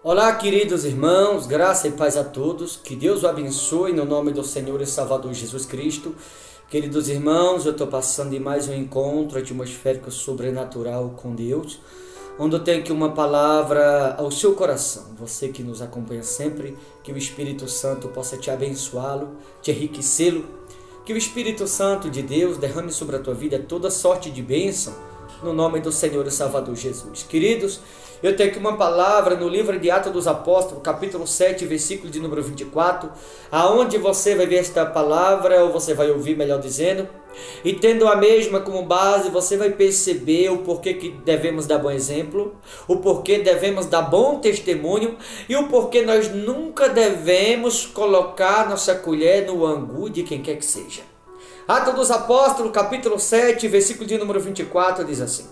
Olá, queridos irmãos, graça e paz a todos, que Deus o abençoe no nome do Senhor e Salvador Jesus Cristo. Queridos irmãos, eu estou passando em mais um encontro atmosférico sobrenatural com Deus, onde eu tenho aqui uma palavra ao seu coração. Você que nos acompanha sempre, que o Espírito Santo possa te abençoá-lo, te enriquecê-lo, que o Espírito Santo de Deus derrame sobre a tua vida toda sorte de bênção, no nome do Senhor e Salvador Jesus. Queridos, eu tenho aqui uma palavra no livro de Atos dos Apóstolos, capítulo 7, versículo de número 24, aonde você vai ver esta palavra, ou você vai ouvir, melhor dizendo, e tendo a mesma como base, você vai perceber o porquê que devemos dar bom exemplo, o porquê devemos dar bom testemunho, e o porquê nós nunca devemos colocar nossa colher no angu de quem quer que seja. Atos dos Apóstolos, capítulo 7, versículo de número 24, diz assim: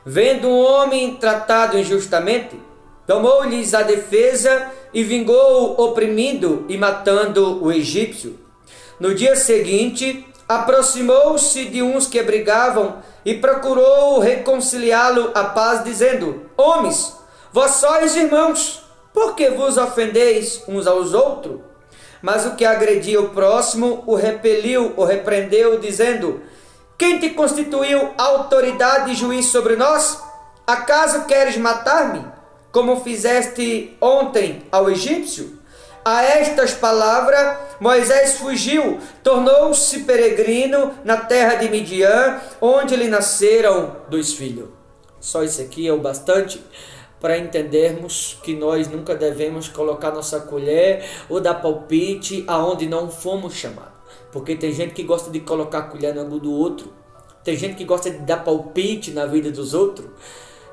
Vendo um homem tratado injustamente, tomou-lhes a defesa e vingou oprimindo e matando o egípcio. No dia seguinte, aproximou-se de uns que brigavam e procurou reconciliá-lo à paz, dizendo: Homens, vós sois irmãos, por que vos ofendeis uns aos outros? Mas o que agredia o próximo o repeliu, o repreendeu, dizendo: Quem te constituiu autoridade e juiz sobre nós? Acaso queres matar-me, como fizeste ontem ao egípcio? A estas palavras, Moisés fugiu, tornou-se peregrino na terra de Midian, onde lhe nasceram 2 filhos. Só isso aqui é o bastante para entendermos que nós nunca devemos colocar nossa colher ou dar palpite aonde não fomos chamados. Porque tem gente que gosta de colocar a colher no angu do outro. Tem gente que gosta de dar palpite na vida dos outros.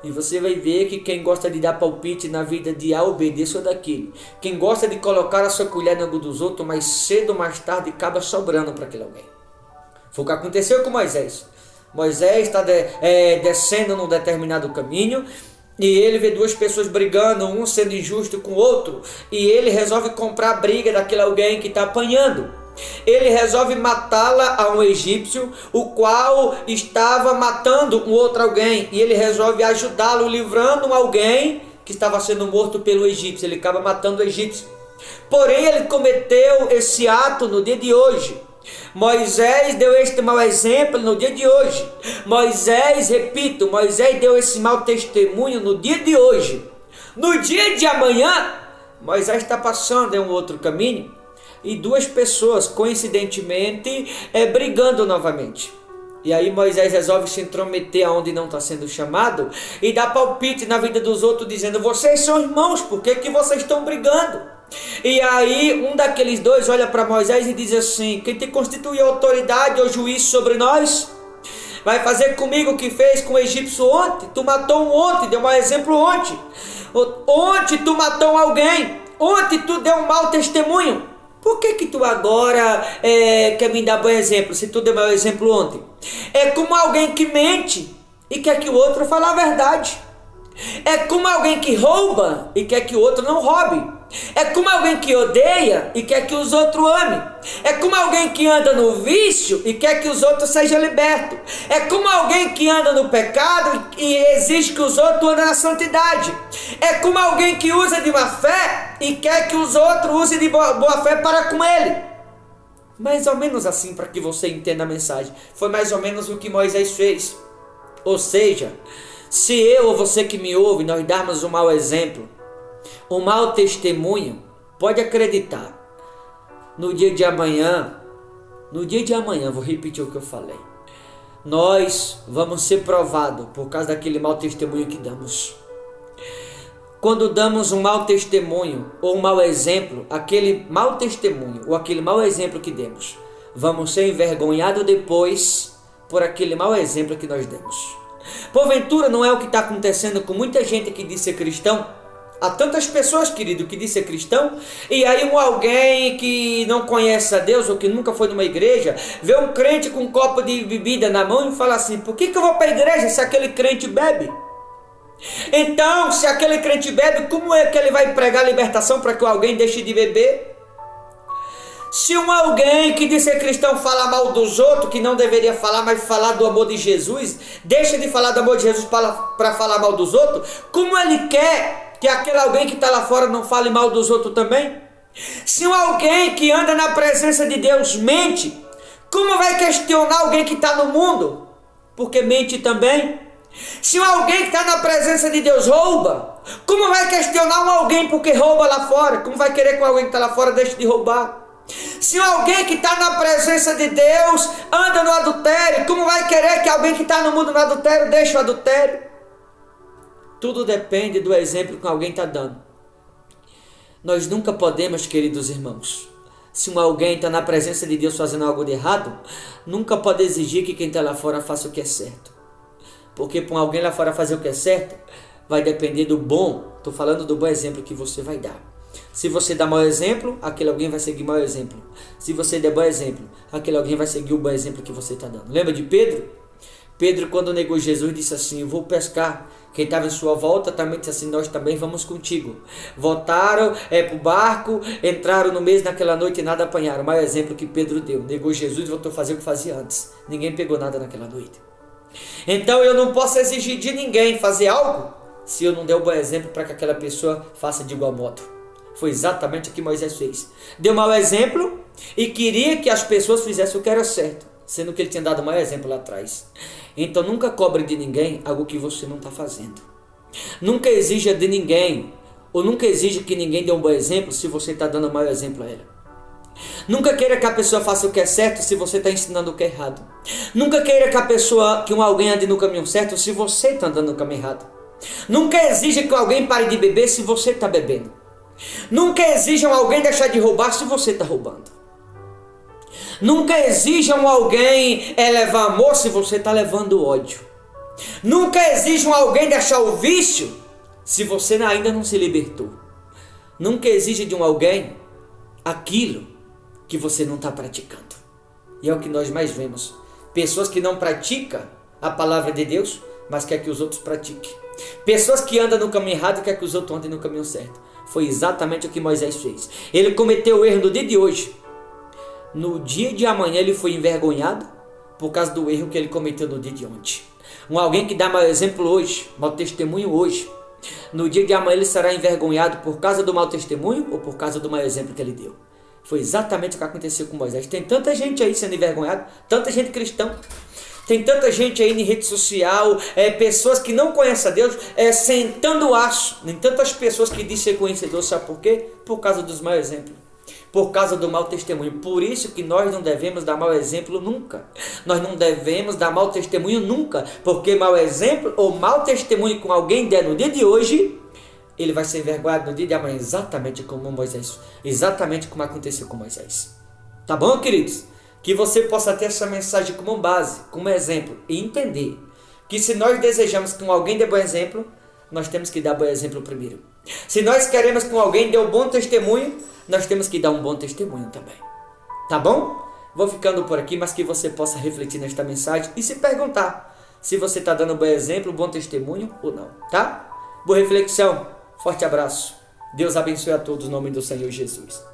E você vai ver que quem gosta de dar palpite na vida de A, obedeça ou daquele. Quem gosta de colocar a sua colher no angu dos outros, mais cedo ou mais tarde acaba sobrando para aquele alguém. Foi o que aconteceu com Moisés. Moisés está descendo num determinado caminho, e ele vê 2 pessoas brigando, um sendo injusto com o outro, e ele resolve comprar a briga daquele alguém que está apanhando. Ele resolve matá-la a um egípcio, o qual estava matando um outro alguém, e ele resolve ajudá-lo, livrando um alguém que estava sendo morto pelo egípcio. Ele acaba matando o egípcio. Porém, ele cometeu esse ato no dia de hoje. Moisés deu este mau exemplo no dia de hoje. Moisés deu esse mau testemunho no dia de hoje. No dia de amanhã, Moisés está passando em um outro caminho, e 2 pessoas, coincidentemente, brigando novamente. E aí Moisés resolve se intrometer aonde não está sendo chamado e dar palpite na vida dos outros, dizendo: vocês são irmãos, por que vocês estão brigando? E aí um daqueles 2 olha para Moisés e diz assim: quem te constitui autoridade ou juiz sobre nós? Vai fazer comigo o que fez com o egípcio ontem? Tu matou um ontem, deu um exemplo ontem. Ontem tu matou alguém, ontem tu deu um mau testemunho. Por que tu agora quer me dar bom exemplo, se tu deu mau exemplo ontem? É como alguém que mente e quer que o outro fale a verdade. É como alguém que rouba e quer que o outro não roube. É como alguém que odeia e quer que os outros amem. É como alguém que anda no vício e quer que os outros sejam libertos. É como alguém que anda no pecado e exige que os outros andem na santidade. É como alguém que usa de má fé e quer que os outros usem de boa fé para com ele. Mais ou menos assim, para que você entenda a mensagem. Foi mais ou menos o que Moisés fez. Ou seja, se eu ou você que me ouve, nós darmos um mau exemplo, um mau testemunho, pode acreditar, no dia de amanhã, vou repetir o que eu falei, nós vamos ser provados por causa daquele mau testemunho que damos. Quando damos um mau testemunho ou um mau exemplo, aquele mau testemunho ou aquele mau exemplo que demos, vamos ser envergonhados depois por aquele mau exemplo que nós demos. Porventura não é o que está acontecendo com muita gente que diz ser cristão? Há tantas pessoas, querido, que diz ser cristão, e aí alguém que não conhece a Deus ou que nunca foi numa igreja, vê um crente com um copo de bebida na mão e fala assim: por que eu vou para a igreja se aquele crente bebe? Então, se aquele crente bebe, como é que ele vai pregar libertação para que alguém deixe de beber? Se alguém que diz ser cristão fala mal dos outros, que não deveria falar, mas falar do amor de Jesus, deixa de falar do amor de Jesus para falar mal dos outros, como ele quer que aquele alguém que está lá fora não fale mal dos outros também? Se alguém que anda na presença de Deus mente, como vai questionar alguém que está no mundo? Porque mente também. Se alguém que está na presença de Deus rouba, como vai questionar alguém porque rouba lá fora? Como vai querer que alguém que está lá fora deixe de roubar? Se alguém que está na presença de Deus anda no adultério, como vai querer que alguém que está no mundo no adultério deixe o adultério? Tudo depende do exemplo que alguém está dando. Nós nunca podemos, queridos irmãos, se alguém está na presença de Deus fazendo algo de errado, nunca pode exigir que quem está lá fora faça o que é certo. Porque para alguém lá fora fazer o que é certo, vai depender do bom, estou falando do bom exemplo que você vai dar. Se você dá mau exemplo, aquele alguém vai seguir mau exemplo. Se você der bom exemplo, aquele alguém vai seguir o bom exemplo que você está dando. Lembra de Pedro? Pedro, quando negou Jesus, disse assim: eu vou pescar. Quem estava em sua volta também disse assim: nós também vamos contigo. Voltaram para o barco, entraram no mês naquela noite e nada apanharam. O maior exemplo que Pedro deu. Negou Jesus e voltou a fazer o que fazia antes. Ninguém pegou nada naquela noite. Então eu não posso exigir de ninguém fazer algo se eu não der o bom exemplo para que aquela pessoa faça de igual modo. Foi exatamente o que Moisés fez. Deu mau exemplo e queria que as pessoas fizessem o que era certo, sendo que ele tinha dado mau exemplo lá atrás. Então nunca cobre de ninguém algo que você não está fazendo. Nunca exija de ninguém, ou nunca exija que ninguém dê um bom exemplo se você está dando mau exemplo a ela. Nunca queira que a pessoa faça o que é certo se você está ensinando o que é errado. Nunca queira que alguém ande no caminho certo se você está andando no caminho errado. Nunca exija que alguém pare de beber se você está bebendo. Nunca exijam alguém deixar de roubar se você está roubando. Nunca exijam alguém levar amor se você está levando ódio. Nunca exijam alguém deixar o vício se você ainda não se libertou. Nunca exija de alguém aquilo que você não está praticando. E é o que nós mais vemos. Pessoas que não praticam a palavra de Deus, mas quer que os outros pratiquem. Pessoas que andam no caminho errado, quer que os outros andem no caminho certo. Foi exatamente o que Moisés fez. Ele cometeu o erro no dia de hoje. No dia de amanhã ele foi envergonhado por causa do erro que ele cometeu no dia de ontem. Alguém que dá mau exemplo hoje, mau testemunho hoje, no dia de amanhã ele será envergonhado por causa do mau testemunho ou por causa do mau exemplo que ele deu. Foi exatamente o que aconteceu com Moisés. Tem tanta gente aí sendo envergonhada, tanta gente cristã. Tem tanta gente aí em rede social, pessoas que não conhecem a Deus, sentando aço. Nem tantas pessoas que dizem ser conhecedor, sabe por quê? Por causa dos maus exemplos. Por causa do mau testemunho. Por isso que nós não devemos dar mau exemplo nunca. Nós não devemos dar mau testemunho nunca. Porque mau exemplo ou mau testemunho com alguém der no dia de hoje, ele vai ser envergonhado no dia de amanhã, exatamente como Moisés. Exatamente como aconteceu com Moisés. Tá bom, queridos? Que você possa ter essa mensagem como base, como exemplo, e entender que se nós desejamos que alguém dê bom exemplo, nós temos que dar bom exemplo primeiro. Se nós queremos que alguém dê um bom testemunho, nós temos que dar um bom testemunho também. Tá bom? Vou ficando por aqui, mas que você possa refletir nesta mensagem e se perguntar se você está dando um bom exemplo, um bom testemunho ou não, tá? Boa reflexão, forte abraço. Deus abençoe a todos em nome do Senhor Jesus.